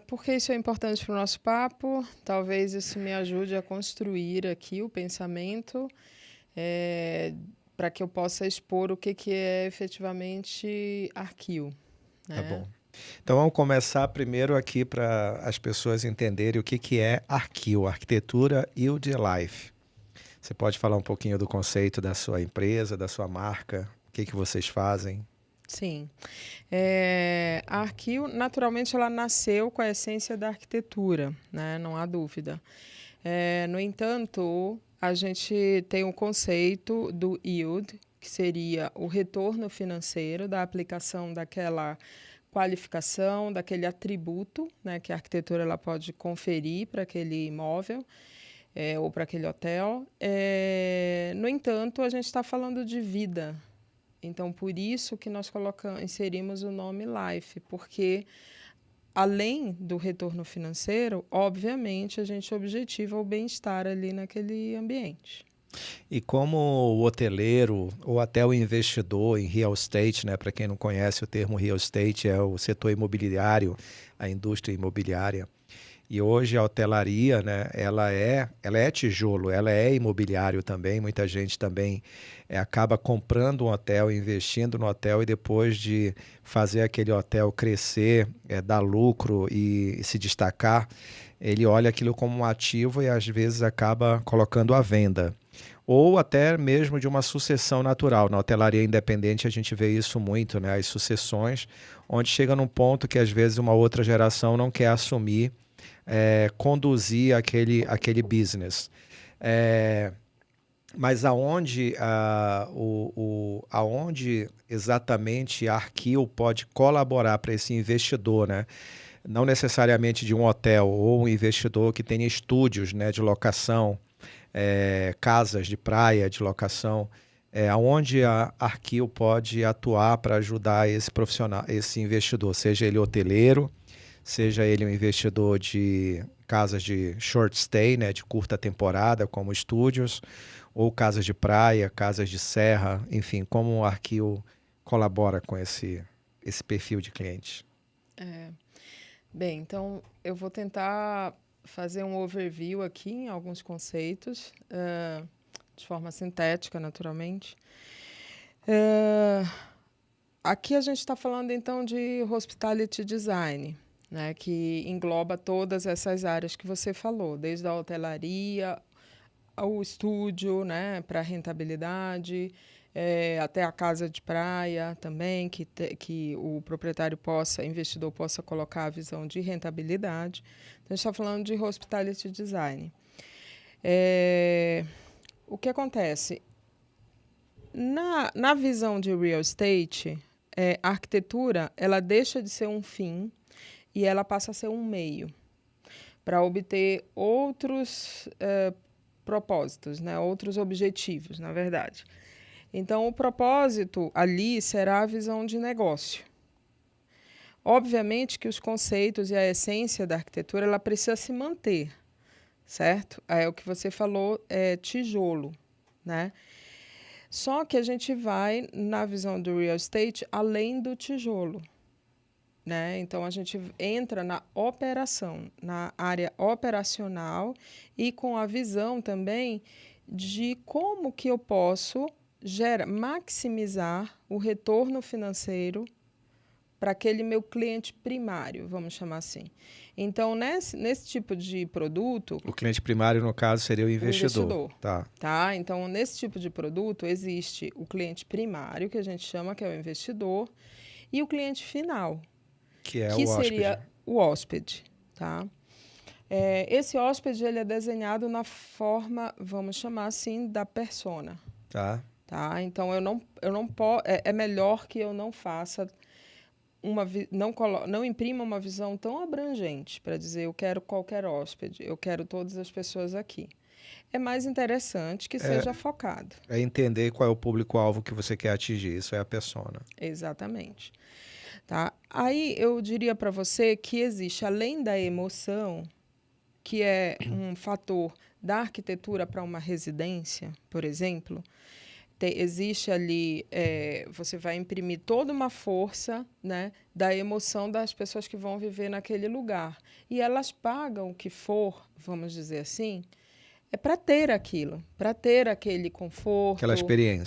Porque isso é importante para o nosso papo, talvez isso me ajude a construir aqui o pensamento, para que eu possa expor o que é efetivamente Arqueo, Tá né? bom. Então vamos começar primeiro aqui para as pessoas entenderem o que é Arqueo, Arquitetura Yield Life. Você pode falar um pouquinho do conceito da sua empresa, da sua marca, o que vocês fazem? Sim. A Arqueo, naturalmente, ela nasceu com a essência da arquitetura, né? Não há dúvida. No entanto, a gente tem o conceito do yield, que seria o retorno financeiro da aplicação daquela qualificação, daquele atributo, né, que a arquitetura ela pode conferir para aquele imóvel ou para aquele hotel. No entanto, a gente está falando de vida. Então, por isso que nós inserimos o nome Life, porque além do retorno financeiro, obviamente, a gente objetiva o bem-estar ali naquele ambiente. E como o hoteleiro ou até o investidor em real estate, né, para quem não conhece o termo real estate, é o setor imobiliário, a indústria imobiliária. E hoje a hotelaria, né, ela é tijolo, ela é imobiliário também. Muita gente também acaba comprando um hotel, investindo no hotel e depois de fazer aquele hotel crescer, dar lucro e se destacar, ele olha aquilo como um ativo e às vezes acaba colocando à venda. Ou até mesmo de uma sucessão natural. Na hotelaria independente a gente vê isso muito, né? As sucessões, onde chega num ponto que às vezes uma outra geração não quer assumir, conduzir aquele business. Mas aonde exatamente a Arqueo pode colaborar para esse investidor, né? Não necessariamente de um hotel ou um investidor que tenha estúdios, né, de locação, casas de praia de locação, aonde a Arqueo pode atuar para ajudar esse profissional, esse investidor, seja ele hoteleiro, seja ele um investidor de casas de short stay, né, de curta temporada, como estúdios, ou casas de praia, casas de serra, enfim, como o Arqueo colabora com esse perfil de cliente. Bem, então eu vou tentar fazer um overview aqui em alguns conceitos, de forma sintética, naturalmente. Aqui a gente está falando então de hospitality design, né, que engloba todas essas áreas que você falou, desde a hotelaria ao estúdio, né, para rentabilidade, até a casa de praia também, que o proprietário investidor possa colocar a visão de rentabilidade. Então, a gente está falando de hospitality design. O que acontece? Na visão de real estate, a arquitetura ela deixa de ser um fim e ela passa a ser um meio para obter outros propósitos, né? Outros objetivos, na verdade. Então, o propósito ali será a visão de negócio. Obviamente que os conceitos e a essência da arquitetura ela precisa se manter, certo? O que você falou é tijolo, né? Só que a gente vai, na visão do real estate, além do tijolo, né? Então, a gente entra na operação, na área operacional e com a visão também de como que eu posso maximizar o retorno financeiro para aquele meu cliente primário, vamos chamar assim. Então, nesse tipo de produto... O cliente primário, no caso, seria o O investidor. investidor. Tá? Então, nesse tipo de produto, existe o cliente primário, que a gente chama que é o investidor, e o cliente final, Que é que o hóspede. seria o hóspede. Tá? Esse hóspede ele é desenhado na forma, vamos chamar assim, da persona. Tá. Tá? Então, eu não é melhor que eu não faça não imprima uma visão tão abrangente para dizer eu quero qualquer hóspede, eu quero todas as pessoas aqui. É mais interessante que seja focado. É entender qual é o público-alvo que você quer atingir, isso é a persona. Exatamente. Tá? Aí eu diria para você que existe, além da emoção, que é um fator da arquitetura para uma residência, por exemplo, existe ali, você vai imprimir toda uma força, né, da emoção das pessoas que vão viver naquele lugar. E elas pagam o que for, vamos dizer assim, para ter aquilo, para ter aquele conforto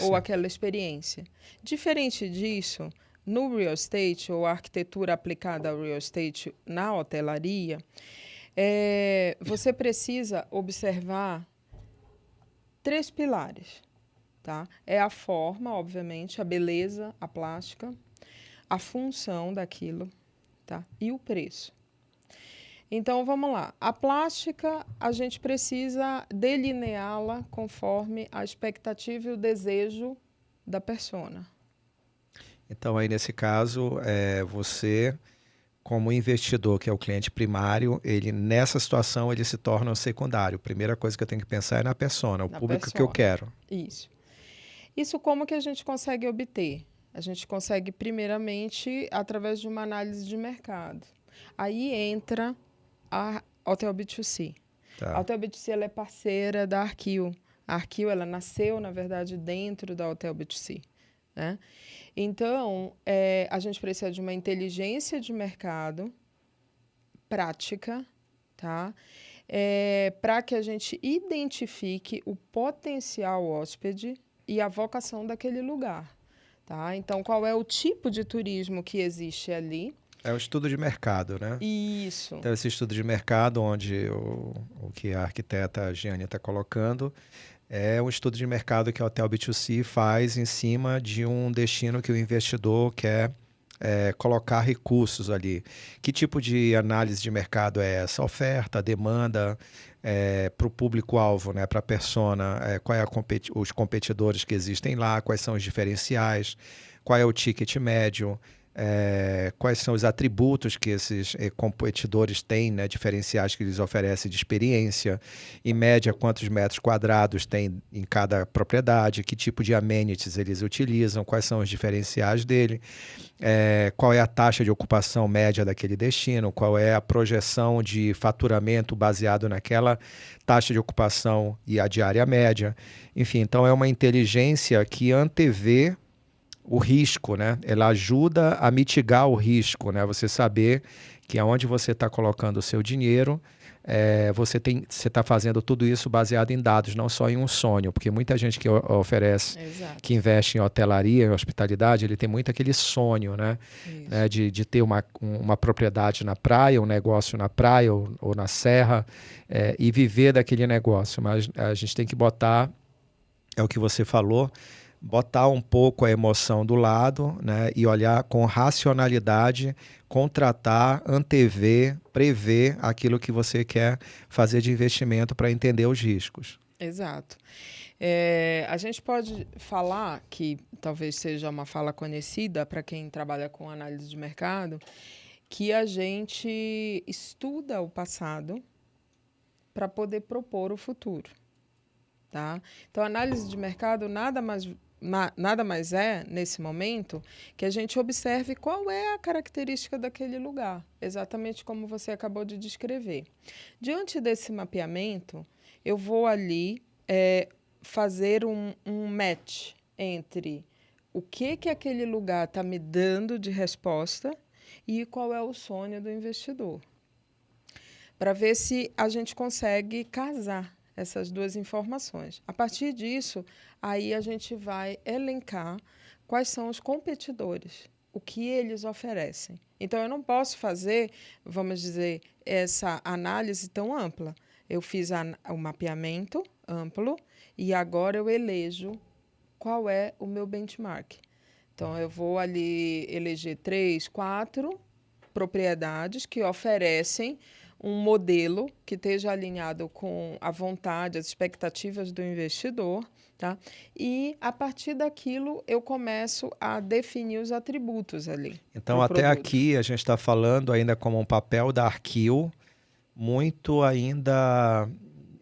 ou aquela experiência. Diferente disso, no real estate, ou a arquitetura aplicada ao real estate na hotelaria, você precisa observar 3 pilares. Tá? É a forma, obviamente, a beleza, a plástica, a função daquilo, tá? E o preço. Então, vamos lá. A plástica, a gente precisa delineá-la conforme a expectativa e o desejo da persona. Então, aí, nesse caso, você, como investidor, que é o cliente primário, ele, nessa situação, ele se torna o secundário. A primeira coisa que eu tenho que pensar é na persona, o público que eu quero. Isso. Isso como que a gente consegue obter? A gente consegue, primeiramente, através de uma análise de mercado. Aí entra a Hotel B2C. Tá. A Hotel B2C ela é parceira da Arqueo. A Arqueo ela nasceu, na verdade, dentro da Hotel B2C. Né? Então, a gente precisa de uma inteligência de mercado prática, tá? Para que a gente identifique o potencial hóspede e a vocação daquele lugar. Tá? Então, qual é o tipo de turismo que existe ali? É o estudo de mercado, né? Isso. Então, esse estudo de mercado, onde o que a arquiteta Giane está colocando, é um estudo de mercado que a Hotel B2C faz em cima de um destino que o investidor quer colocar recursos ali. Que tipo de análise de mercado é essa? Oferta, demanda, para o público-alvo, né? Para a persona, qual é os competidores que existem lá, quais são os diferenciais, qual é o ticket médio, quais são os atributos que esses competidores têm, né, diferenciais que eles oferecem de experiência, em média quantos metros quadrados tem em cada propriedade, que tipo de amenities eles utilizam, quais são os diferenciais dele, qual é a taxa de ocupação média daquele destino, qual é a projeção de faturamento baseado naquela taxa de ocupação e a diária média. Enfim, então é uma inteligência que antevê o risco, né? Ela ajuda a mitigar o risco, né? Você saber que aonde você está colocando o seu dinheiro, você está fazendo tudo isso baseado em dados, não só em um sonho, porque muita gente que oferece, Exato, que investe em hotelaria, em hospitalidade, ele tem muito aquele sonho, né? De ter uma propriedade na praia, um negócio na praia ou na serra, e viver daquele negócio. Mas a gente tem que botar, é o que você falou, botar um pouco a emoção do lado, né, e olhar com racionalidade, contratar, antever, prever aquilo que você quer fazer de investimento para entender os riscos. Exato. A gente pode falar, que talvez seja uma fala conhecida para quem trabalha com análise de mercado, que a gente estuda o passado para poder propor o futuro. Tá? Então, a análise de mercado nada mais é, nesse momento, que a gente observe qual é a característica daquele lugar, exatamente como você acabou de descrever. Diante desse mapeamento, eu vou ali fazer um match entre o que aquele lugar está me dando de resposta e qual é o sonho do investidor, para ver se a gente consegue casar essas duas informações. A partir disso, aí a gente vai elencar quais são os competidores, o que eles oferecem. Então, eu não posso fazer, vamos dizer, essa análise tão ampla. Eu fiz o mapeamento amplo e agora eu elejo qual é o meu benchmark. Então, eu vou ali eleger 3, 4 propriedades que oferecem um modelo que esteja alinhado com a vontade, as expectativas do investidor, tá? E, a partir daquilo, eu começo a definir os atributos ali. Então, até aqui, a gente está falando ainda como um papel da Arqueo, muito ainda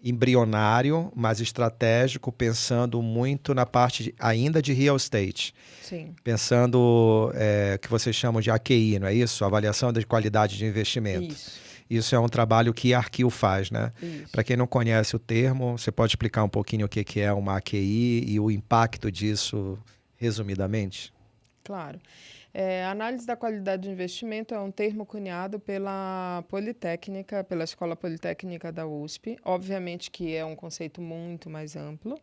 embrionário, mas estratégico, pensando muito na parte ainda de real estate. Sim. Pensando que vocês chamam de AQI, não é isso? Avaliação de qualidade de investimento. Isso. Isso é um trabalho que a Arqueo faz, né? Para quem não conhece o termo, você pode explicar um pouquinho o que é uma AQI e o impacto disso, resumidamente? Claro. Análise da qualidade de investimento é um termo cunhado pela Politécnica, pela Escola Politécnica da USP. Obviamente que é um conceito muito mais amplo,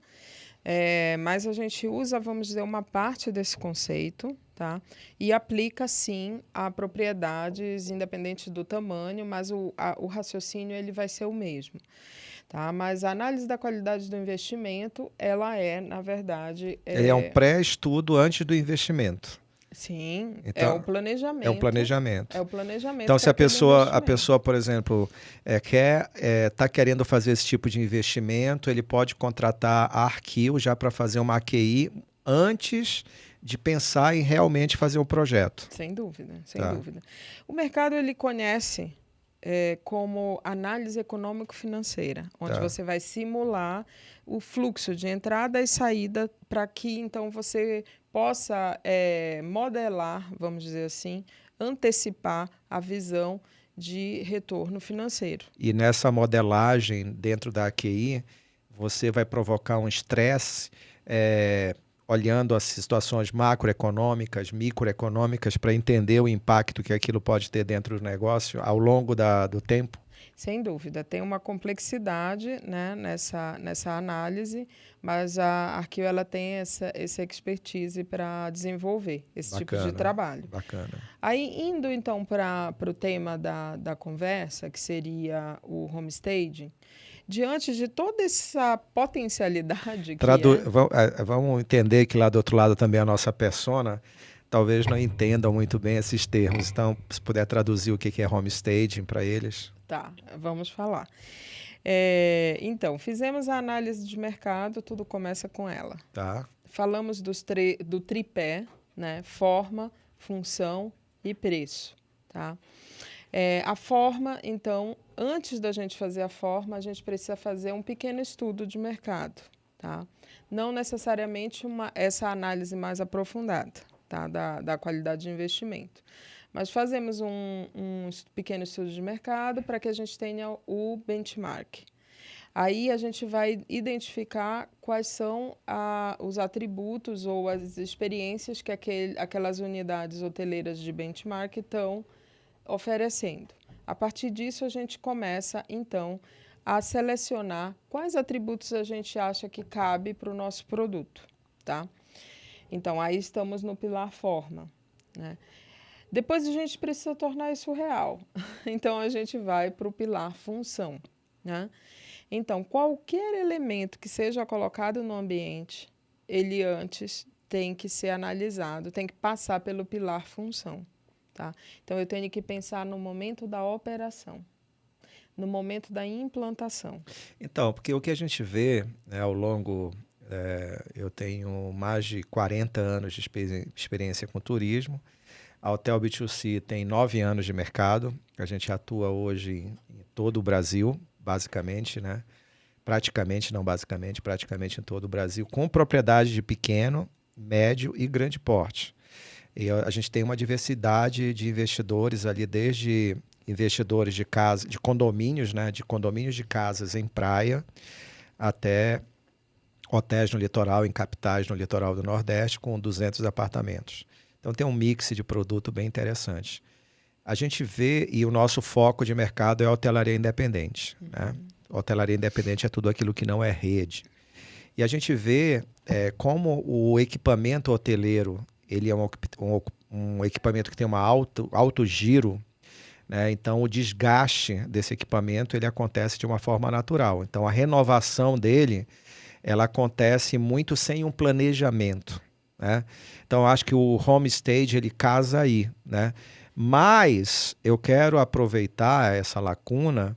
mas a gente usa, vamos dizer, uma parte desse conceito, tá? E aplica, sim, a propriedades independentes do tamanho, mas o raciocínio ele vai ser o mesmo. Tá? Mas a análise da qualidade do investimento, ela na verdade... Ele é um pré-estudo antes do investimento. Sim, então, é o planejamento. É um planejamento. É o planejamento. Então, se a pessoa, por exemplo, está querendo fazer esse tipo de investimento, ele pode contratar a Arqueo já para fazer uma AQI antes de pensar em realmente fazer o projeto. Sem dúvida, sem dúvida. O mercado ele conhece como análise econômico-financeira, onde você vai simular o fluxo de entrada e saída para que, então, você possa modelar, vamos dizer assim, antecipar a visão de retorno financeiro. E nessa modelagem dentro da AQI, você vai provocar um estresse olhando as situações macroeconômicas, microeconômicas, para entender o impacto que aquilo pode ter dentro do negócio ao longo do tempo? Sem dúvida, tem uma complexidade, né, nessa análise, mas a Arqueo ela tem essa expertise para desenvolver esse tipo de trabalho. Bacana. Aí, indo então para o tema da conversa, que seria o homestaging, diante de toda essa potencialidade Vamos entender que lá do outro lado também a nossa persona talvez não entendam muito bem esses termos. Então, se puder traduzir o que é homestaging para eles. Tá, vamos falar. Então, fizemos a análise de mercado, tudo começa com ela. Tá. Falamos do tripé, né? Forma, função e preço. Tá? A forma, então, antes da gente fazer a forma, a gente precisa fazer um pequeno estudo de mercado. Tá? Não necessariamente essa análise mais aprofundada, tá? da qualidade de investimento. Mas fazemos um pequeno estudo de mercado para que a gente tenha o benchmark. Aí a gente vai identificar quais são os atributos ou as experiências que aquelas unidades hoteleiras de benchmark estão oferecendo. A partir disso, a gente começa, então, a selecionar quais atributos a gente acha que cabe para o nosso produto. Tá? Então, aí estamos no pilar forma, né? Depois a gente precisa tornar isso real. Então, a gente vai para o pilar função, né? Então, qualquer elemento que seja colocado no ambiente, ele antes tem que ser analisado, tem que passar pelo pilar função. Tá? Então, eu tenho que pensar no momento da operação, no momento da implantação. Então, porque o que a gente vê, né, ao longo... eu tenho mais de 40 anos de experiência com turismo. A Hotel B2C tem 9 anos de mercado. A gente atua hoje em todo o Brasil, basicamente, né? Praticamente, não basicamente, praticamente em todo o Brasil, com propriedade de pequeno, médio e grande porte. E a gente tem uma diversidade de investidores ali, desde investidores de casa, de condomínios, né? De condomínios de casas em praia, até hotéis no litoral, em capitais no litoral do Nordeste, com 200 apartamentos. Então, tem um mix de produto bem interessante. A gente vê, e o nosso foco de mercado é a hotelaria independente. Né? A hotelaria independente é tudo aquilo que não é rede. E a gente vê como o equipamento hoteleiro, ele é um equipamento que tem um alto giro, né? Então, o desgaste desse equipamento ele acontece de uma forma natural. Então, a renovação dele ela acontece muito sem um planejamento. Né? Então, acho que o homestage ele casa aí, né? Mas eu quero aproveitar essa lacuna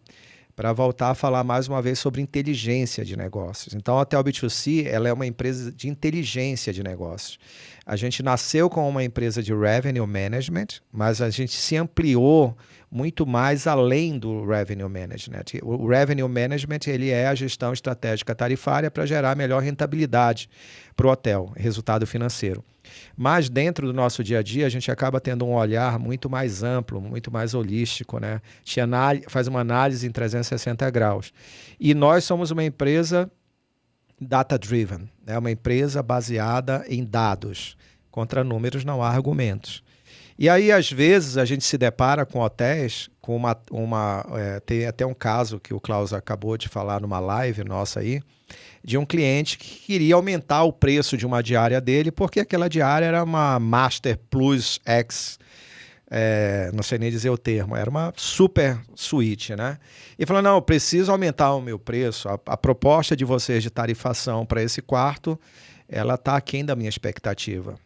para voltar a falar mais uma vez sobre inteligência de negócios. Então, a Hotel B2C ela é uma empresa de inteligência de negócios. A gente nasceu com uma empresa de revenue management, mas a gente se ampliou muito mais além do revenue management. O revenue management ele é a gestão estratégica tarifária para gerar melhor rentabilidade para o hotel, resultado financeiro. Mas dentro do nosso dia a dia, a gente acaba tendo um olhar muito mais amplo, muito mais holístico, né? A gente faz uma análise em 360 graus. E nós somos uma empresa data-driven, né? Uma empresa baseada em dados. Contra números não há argumentos. E aí, às vezes, a gente se depara com hotéis, com tem até um caso que o Klaus acabou de falar numa live nossa aí, de um cliente que queria aumentar o preço de uma diária dele, porque aquela diária era uma Master Plus X, não sei nem dizer o termo, era uma super suíte, né? E falou, não, eu preciso aumentar o meu preço, a proposta de vocês de tarifação para esse quarto, ela está aquém da minha expectativa.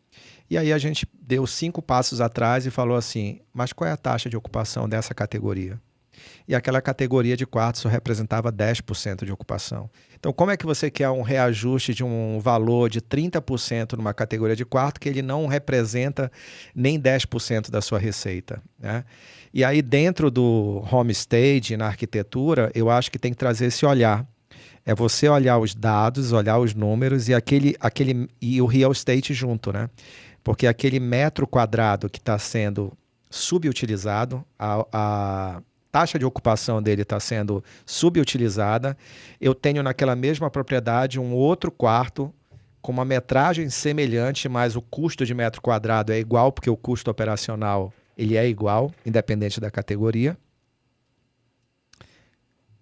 E aí a gente deu 5 passos atrás e falou assim, mas qual é a taxa de ocupação dessa categoria? E aquela categoria de quartos só representava 10% de ocupação. Então, como é que você quer um reajuste de um valor de 30% numa categoria de quarto que ele não representa nem 10% da sua receita, né? E aí, dentro do homestay, na arquitetura, eu acho que tem que trazer esse olhar. É você olhar os dados, olhar os números e o real estate junto, né? Porque aquele metro quadrado que está sendo subutilizado, a taxa de ocupação dele está sendo subutilizada, eu tenho naquela mesma propriedade um outro quarto com uma metragem semelhante, mas o custo de metro quadrado é igual, porque o custo operacional ele é igual, independente da categoria.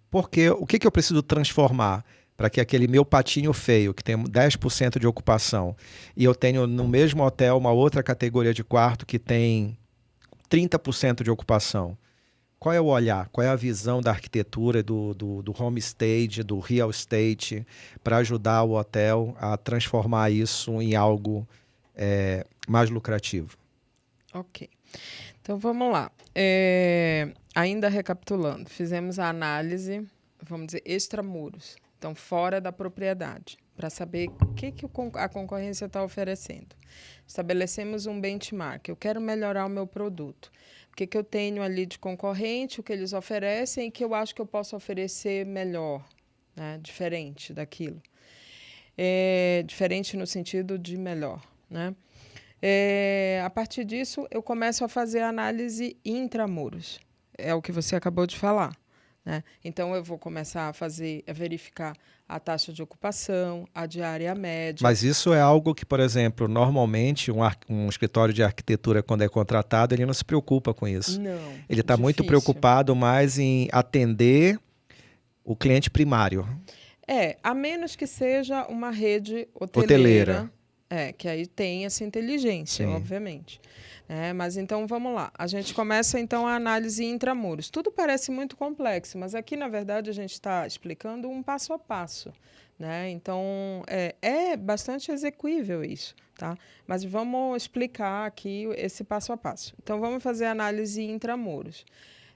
Porque o que eu preciso transformar para que aquele meu patinho feio, que tem 10% de ocupação, e eu tenho no mesmo hotel uma outra categoria de quarto que tem 30% de ocupação? Qual é o olhar? Qual é a visão da arquitetura, do homestay, do real estate, para ajudar o hotel a transformar isso em algo mais lucrativo? Ok. Então, vamos lá. Ainda recapitulando, fizemos a análise, vamos dizer, extramuros. Então, fora da propriedade, para saber o que a concorrência está oferecendo. Estabelecemos um benchmark. Eu quero melhorar o meu produto. O que eu tenho ali de concorrente, o que eles oferecem e que eu acho que eu posso oferecer melhor, né? Diferente daquilo. Diferente no sentido de melhor, né? A partir disso, eu começo a fazer a análise intramuros. É o que você acabou de falar, né? Então, eu vou começar a verificar a taxa de ocupação, a diária média. Mas isso é algo que, por exemplo, normalmente um escritório de arquitetura, quando é contratado, ele não se preocupa com isso. Não. Ele está muito preocupado mais em atender o cliente primário. A menos que seja uma rede hoteleira. Que aí tem essa inteligência, sim, obviamente. Mas então, vamos lá. A gente começa, então, a análise intramuros. Tudo parece muito complexo, mas aqui, na verdade, a gente está explicando um passo a passo, né? Então, é bastante execuível isso, tá? Mas vamos explicar aqui esse passo a passo. Então, vamos fazer a análise intramuros.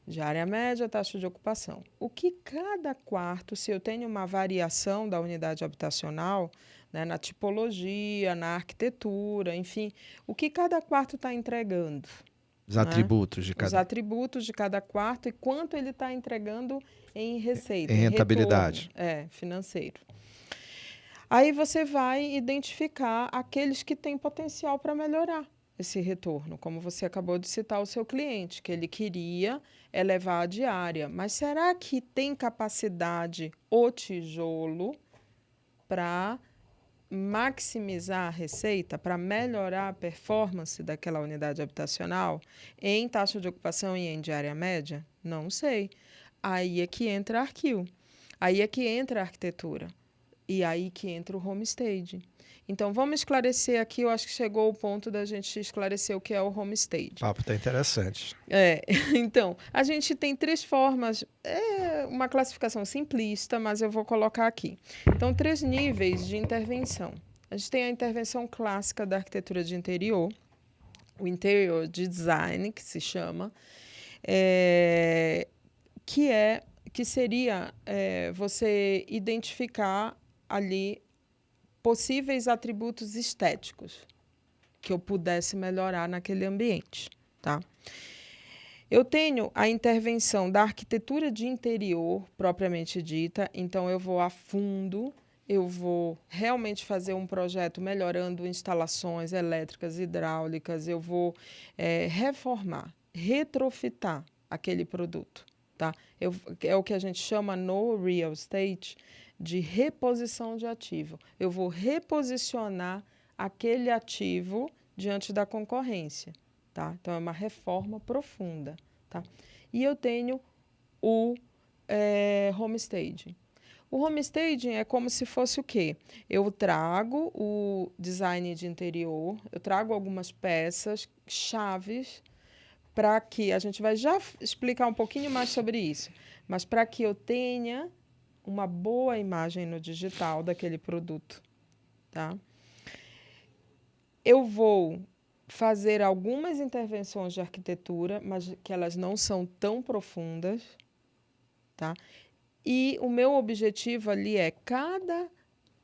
Diária média, taxa de ocupação. O que cada quarto, se eu tenho uma variação da unidade habitacional, né, na tipologia, na arquitetura, enfim, o que cada quarto está entregando. Os atributos de cada... Os atributos de cada quarto e quanto ele está entregando em receita. Em rentabilidade. Retorno, financeiro. Aí você vai identificar aqueles que têm potencial para melhorar esse retorno, como você acabou de citar o seu cliente, que ele queria elevar a diária. Mas será que tem capacidade o tijolo para maximizar a receita, para melhorar a performance daquela unidade habitacional em taxa de ocupação e em diária média? Não sei. Aí é que entra a Arquil. Aí é que entra a arquitetura. E aí que entra o homestay. Então, vamos esclarecer aqui, eu acho que chegou o ponto da gente esclarecer o que é o homestay. O papo está interessante. Então, a gente tem 3 formas, uma classificação simplista, mas eu vou colocar aqui. Então, 3 níveis de intervenção. A gente tem a intervenção clássica da arquitetura de interior, o interior design, que se chama, que seria você identificar ali possíveis atributos estéticos que eu pudesse melhorar naquele ambiente, tá? Eu tenho a intervenção da arquitetura de interior, propriamente dita, então eu vou a fundo eu vou realmente fazer um projeto melhorando instalações elétricas, hidráulicas, eu vou reformar, retrofitar aquele produto. Tá? É o que a gente chama no real estate de reposição de ativo. Eu vou reposicionar aquele ativo diante da concorrência. Tá? Então, é uma reforma profunda. Tá? E eu tenho o homestaging. O homestaging é como se fosse o quê? Eu trago o design de interior, eu trago algumas peças, chaves, para que a gente vai já explicar um pouquinho mais sobre isso, mas para que eu tenha uma boa imagem no digital daquele produto, tá? Eu vou fazer algumas intervenções de arquitetura, mas que elas não são tão profundas, tá? E o meu objetivo ali é cada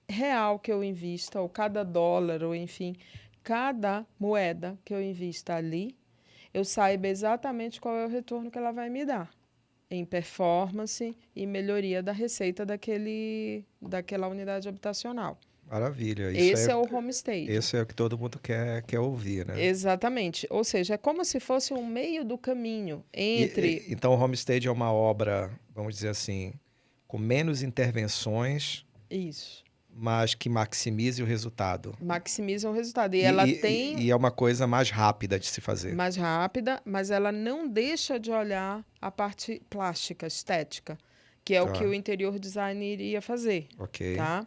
real que eu invista, ou cada dólar, ou enfim, cada moeda que eu invista ali, eu saiba exatamente qual é o retorno que ela vai me dar em performance e melhoria da receita daquela unidade habitacional. Maravilha. Esse é o homestaging. Esse é o que todo mundo quer ouvir, né? Exatamente. Ou seja, é como se fosse um meio do caminho entre... Então, o homestaging é uma obra, vamos dizer assim, com menos intervenções, Isso. mas que maximize o resultado. Maximiza o resultado. E ela tem... E é uma coisa mais rápida de se fazer. Mais rápida, mas ela não deixa de olhar a parte plástica, estética, que é o que o interior design iria fazer. Ok. Tá?